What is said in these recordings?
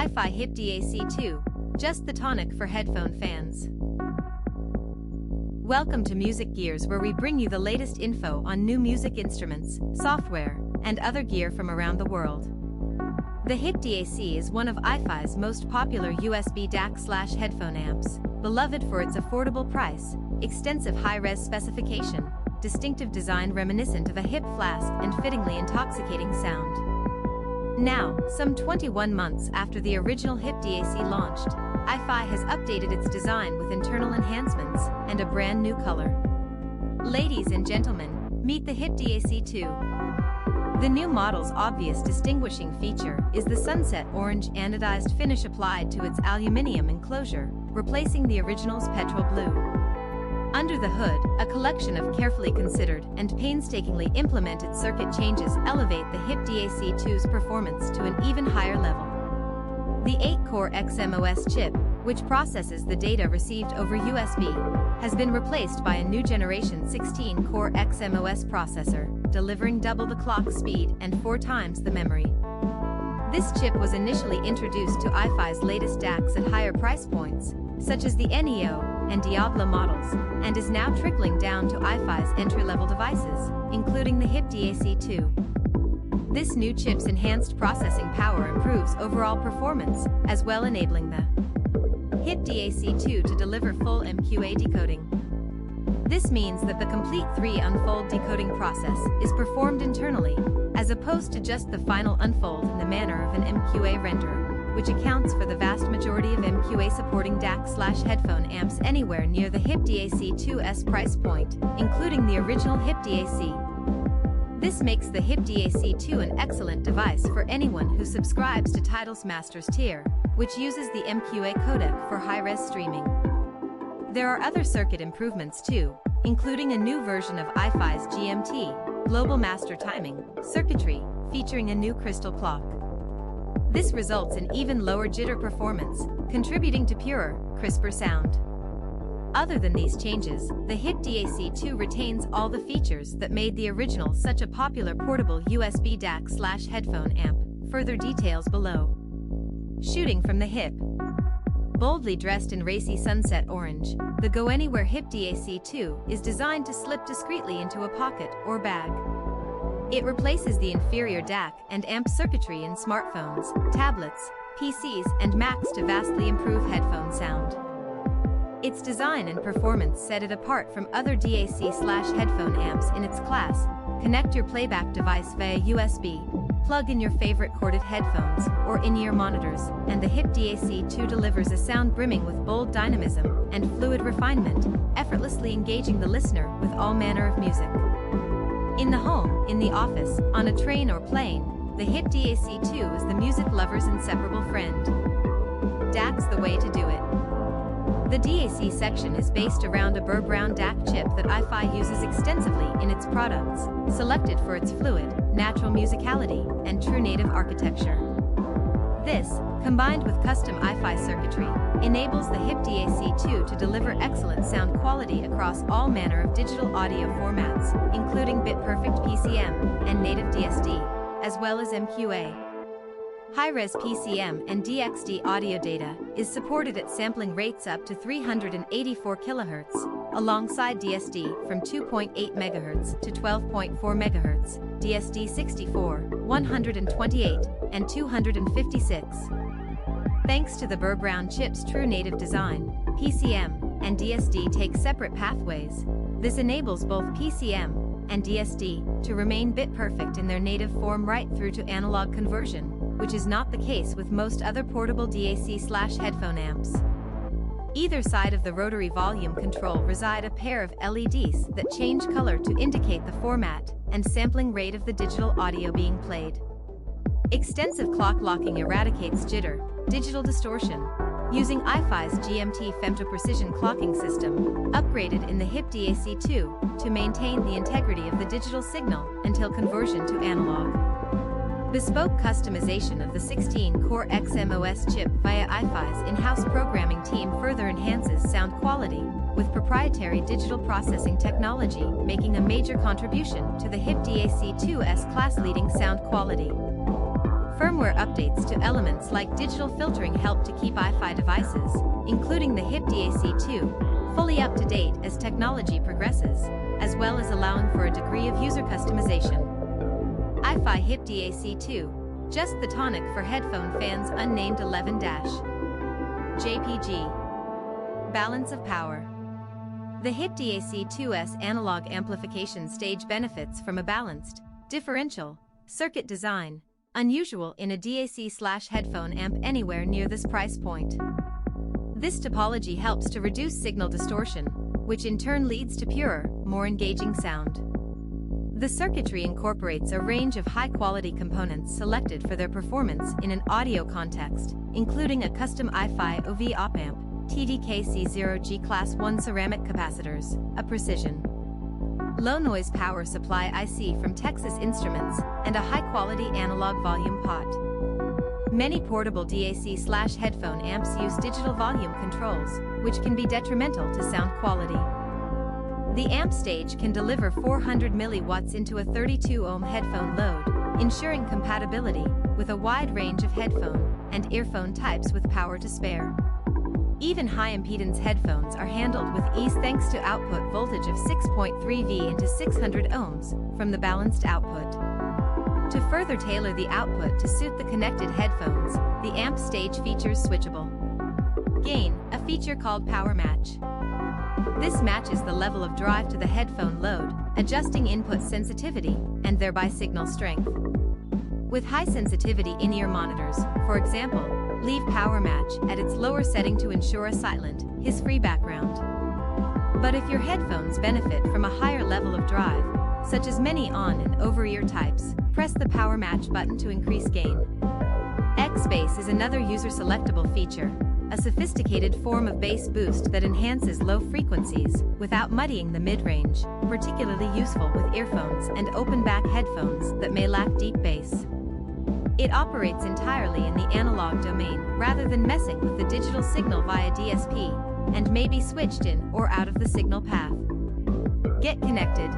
iFi hip DAC 2, just the tonic for headphone fans. Welcome to Music Gears, where we bring you the latest info on new music instruments, software, and other gear from around the world. The hip DAC is one of iFi's most popular USB DAC/headphone amps, beloved for its affordable price, extensive high-res specification, distinctive design reminiscent of a hip flask, and fittingly intoxicating sound. Now, some 21 months after the original hip DAC launched, iFi has updated its design with internal enhancements and a brand new color. Ladies and gentlemen, meet the hip DAC 2. The new model's obvious distinguishing feature is the sunset orange anodized finish applied to its aluminium enclosure, replacing the original's petrol blue. Under the hood, a collection of carefully considered and painstakingly implemented circuit changes elevate the hip DAC 2's performance to an even higher level. The 8-core XMOS chip, which processes the data received over USB, has been replaced by a new generation 16-core XMOS processor, delivering double the clock speed and 4 times the memory. This chip was initially introduced to iFi's latest DACs at higher price points, such as the NEO and Diablo models, and is now trickling down to iFi's entry-level devices, including the hip DAC 2. This new chip's enhanced processing power improves overall performance, as well enabling the hip DAC 2 to deliver full MQA decoding. This means that the complete 3-unfold decoding process is performed internally, as opposed to just the final unfold in the manner of an MQA render, which accounts for the vast majority of MQA-supporting DAC/headphone amps anywhere near the hip DAC 2's price point, including the original hip DAC. This makes the hip DAC 2 an excellent device for anyone who subscribes to Tidal's Masters tier, which uses the MQA codec for high-res streaming. There are other circuit improvements too, including a new version of iFi's GMT, Global Master Timing, circuitry, featuring a new crystal clock. This results in even lower jitter performance, contributing to purer, crisper sound. Other than these changes, the hip DAC 2 retains all the features that made the original such a popular portable USB DAC/headphone amp. Further details below. Shooting from the hip. Boldly dressed in racy sunset orange, the Go Anywhere hip DAC 2 is designed to slip discreetly into a pocket or bag. It replaces the inferior DAC and amp circuitry in smartphones, tablets, PCs, and Macs to vastly improve headphone sound. Its design and performance set it apart from other DAC/headphone amps in its class. Connect your playback device via USB, plug in your favorite corded headphones or in-ear monitors, and the hip DAC 2 delivers a sound brimming with bold dynamism and fluid refinement, effortlessly engaging the listener with all manner of music. In the home, in the office, on a train or plane, the hip DAC 2 is the music lover's inseparable friend. DAC's the way to do it. The DAC section is based around a Burr Brown DAC chip that iFi uses extensively in its products, selected for its fluid, natural musicality, and true native architecture. This, combined with custom iFi circuitry, enables the hip DAC 2 to deliver excellent sound quality across all manner of digital audio formats, including bit-perfect PCM and native DSD, as well as MQA. High-res PCM and DXD audio data is supported at sampling rates up to 384 kHz, alongside DSD from 2.8 MHz to 12.4 MHz, DSD 64, 128, and 256. Thanks to the Burr Brown chip's true native design, PCM and DSD take separate pathways. This enables both PCM and DSD to remain bit-perfect in their native form right through to analog conversion, which is not the case with most other portable DAC/headphone amps. Either side of the rotary volume control reside a pair of LEDs that change color to indicate the format and sampling rate of the digital audio being played. Extensive clock locking eradicates jitter, digital distortion, using iFi's GMT femtoprecision clocking system, upgraded in the hip DAC 2 to maintain the integrity of the digital signal until conversion to analog. Bespoke customization of the 16-core XMOS chip via iFi's in-house programming team further enhances sound quality, with proprietary digital processing technology making a major contribution to the hip DAC 2's class-leading sound quality. Firmware updates to elements like digital filtering help to keep iFi devices, including the hip-DAC 2, fully up to date as technology progresses, as well as allowing for a degree of user customization. iFi hip-DAC 2, just the tonic for headphone fans. Unnamed 11- JPG. Balance of power. The hip-DAC 2's analog amplification stage benefits from a balanced, differential, circuit design, unusual in a DAC/headphone amp anywhere near this price point. This topology helps to reduce signal distortion, which in turn leads to purer, more engaging sound. The circuitry incorporates a range of high-quality components selected for their performance in an audio context, including a custom iFi OV op-amp, TDKC0G Class 1 ceramic capacitors, a precision low-noise power supply IC from Texas Instruments, and a high-quality analog volume pot. Many portable DAC/headphone amps use digital volume controls, which can be detrimental to sound quality. The amp stage can deliver 400 milliwatts into a 32-ohm headphone load, ensuring compatibility with a wide range of headphone and earphone types with power to spare. Even high-impedance headphones are handled with ease thanks to output voltage of 6.3 V into 600 ohms from the balanced output. To further tailor the output to suit the connected headphones, the amp stage features switchable gain, a feature called power match. This matches the level of drive to the headphone load, adjusting input sensitivity and thereby signal strength. With high sensitivity in-ear monitors, for example, leave power match at its lower setting to ensure a silent, hiss-free background. But if your headphones benefit from a higher level of drive, such as many on and over-ear types, press the power match button to increase gain. X-Bass is another user-selectable feature, a sophisticated form of bass boost that enhances low frequencies without muddying the mid-range, particularly useful with earphones and open-back headphones that may lack deep bass. It operates entirely in the analog domain rather than messing with the digital signal via DSP, and may be switched in or out of the signal path. Get connected.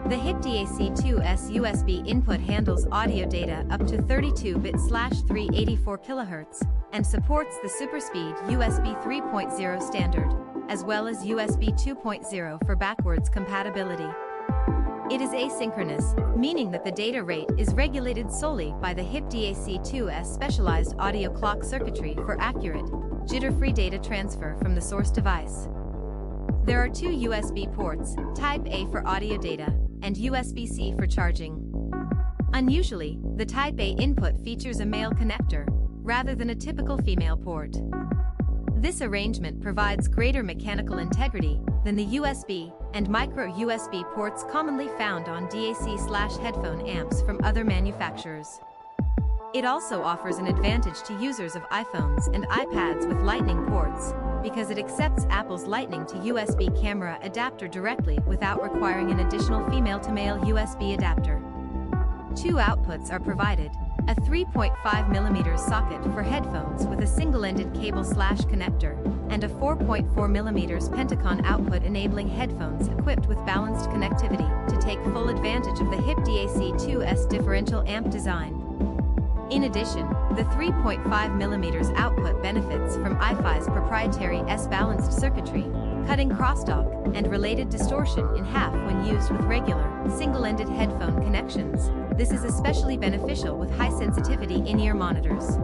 The hip-DAC 2's USB input handles audio data up to 32-bit/384 kHz and supports the superspeed USB 3.0 standard, as well as USB 2.0 for backwards compatibility. It is asynchronous, meaning that the data rate is regulated solely by the hip-DAC 2's specialized audio clock circuitry for accurate, jitter-free data transfer from the source device. There are two USB ports, Type A for audio data, and USB-C for charging. Unusually, the Type A input features a male connector, rather than a typical female port. This arrangement provides greater mechanical integrity than the USB and micro USB ports commonly found on DAC/headphone amps from other manufacturers. It also offers an advantage to users of iPhones and iPads with Lightning ports, because it accepts Apple's Lightning to USB camera adapter directly without requiring an additional female-to-male USB adapter. Two outputs are provided: a 3.5mm socket for headphones with a single-ended cable/connector, and a 4.4mm Pentacon output enabling headphones equipped with balanced connectivity to take full advantage of the hip-DAC 2's differential amp design. In addition, the 3.5mm output benefits from iFi's proprietary S-balanced circuitry, cutting crosstalk and related distortion in half when used with regular, single-ended headphone connections. This is especially beneficial with high-sensitivity in-ear monitors.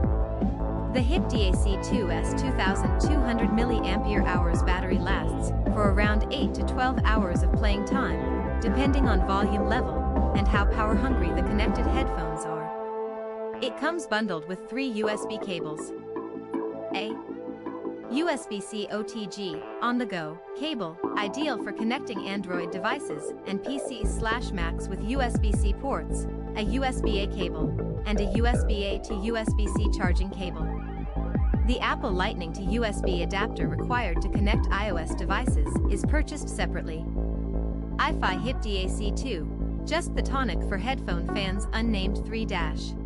The hip-DAC 2's 2,200 mAh battery lasts for around 8 to 12 hours of playing time, depending on volume level and how power-hungry the connected headphones are. It comes bundled with 3 USB cables. A USB-C OTG, on-the-go, cable, ideal for connecting Android devices and PCs/Macs with USB-C ports, a USB-A cable, and a USB-A to USB-C charging cable. The Apple Lightning to USB adapter required to connect iOS devices is purchased separately. iFi hip-DAC 2, just the tonic for headphone fans. Unnamed 3-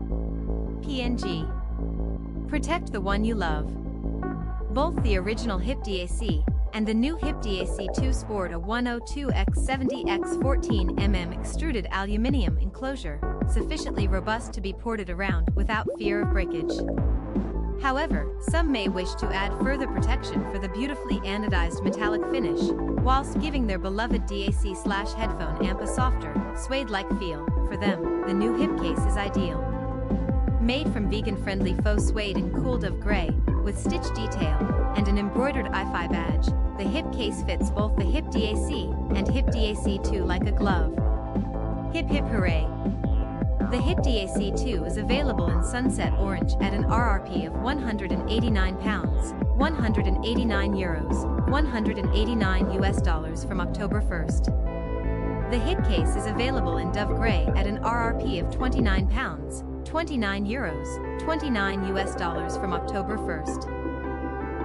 PNG. Protect the one you love. Both the original hip-DAC and the new hip-DAC 2 sport a 102x70x14mm extruded aluminium enclosure, sufficiently robust to be ported around without fear of breakage. However, some may wish to add further protection for the beautifully anodized metallic finish, whilst giving their beloved DAC/headphone amp a softer, suede-like feel. For them, the new hip case is ideal. Made from vegan-friendly faux suede and cool dove gray, with stitch detail and an embroidered iFi badge, the hip case fits both the hip DAC and hip DAC2 like a glove. Hip hip hooray! The hip DAC2 is available in sunset orange at an RRP of £189, 189 euros, 189 US dollars from October 1st. The hip case is available in dove gray at an RRP of £29, 29 euros, 29 US dollars from October 1st.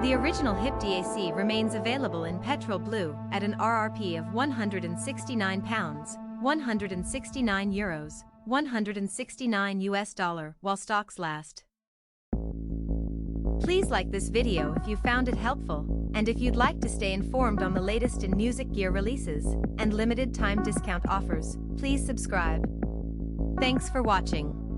The original hip DAC remains available in Petrol Blue at an RRP of £169, 169 euros, 169 US dollar while stocks last. Please like this video if you found it helpful, and if you'd like to stay informed on the latest in music gear releases and limited time discount offers, please subscribe. Thanks for watching.